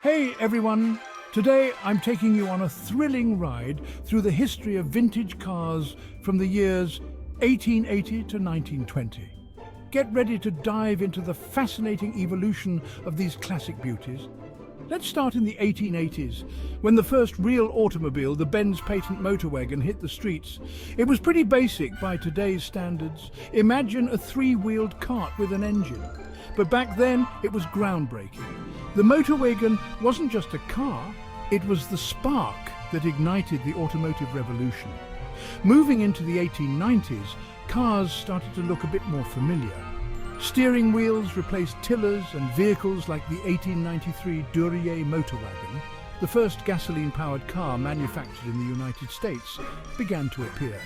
Hey everyone! Today I'm taking you on a thrilling ride through the history of vintage cars from the years 1880 to 1920. Get ready to dive into the fascinating evolution of these classic beauties. Let's start in the 1880s, when the first real automobile, the Benz patent motor wagon, hit the streets. It was pretty basic by today's standards. Imagine a three-wheeled cart with an engine. But back then, it was groundbreaking. The motor wagon wasn't just a car, it was the spark that ignited the automotive revolution. Moving into the 1890s, cars started to look a bit more familiar. Steering wheels replaced tillers and vehicles like the 1893 Duryea motor wagon, the first gasoline-powered car manufactured in the United States, began to appear.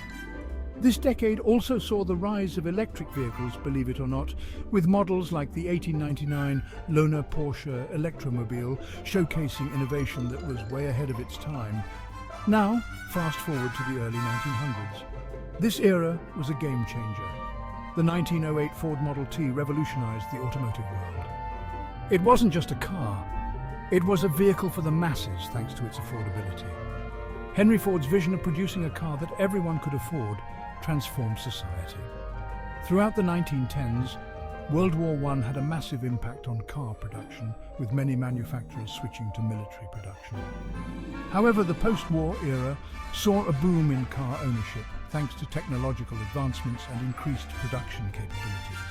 This decade also saw the rise of electric vehicles, believe it or not, with models like the 1899 Lohner Porsche Electromobile showcasing innovation that was way ahead of its time. Now, fast forward to the early 1900s. This era was a game changer. The 1908 Ford Model T revolutionized the automotive world. It wasn't just a car, it was a vehicle for the masses thanks to its affordability. Henry Ford's vision of producing a car that everyone could afford transformed society. Throughout the 1910s, World War I had a massive impact on car production, with many manufacturers switching to military production. However, the post-war era saw a boom in car ownership, thanks to technological advancements and increased production capabilities.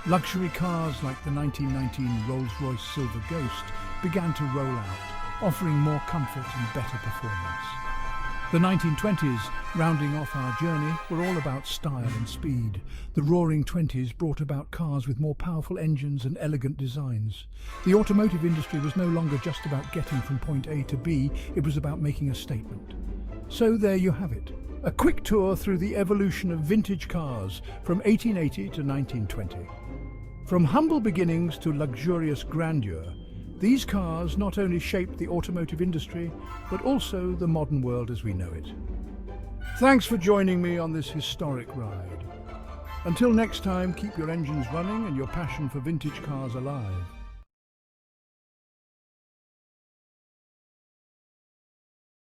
Luxury cars like the 1919 Rolls-Royce Silver Ghost began to roll out, offering more comfort and better performance. The 1920s, rounding off our journey, were all about style and speed. The Roaring Twenties brought about cars with more powerful engines and elegant designs. The automotive industry was no longer just about getting from point A to B, it was about making a statement. So there you have it, a quick tour through the evolution of vintage cars from 1880 to 1920. From humble beginnings to luxurious grandeur, these cars not only shaped the automotive industry, but also the modern world as we know it. Thanks for joining me on this historic ride. Until next time, keep your engines running and your passion for vintage cars alive.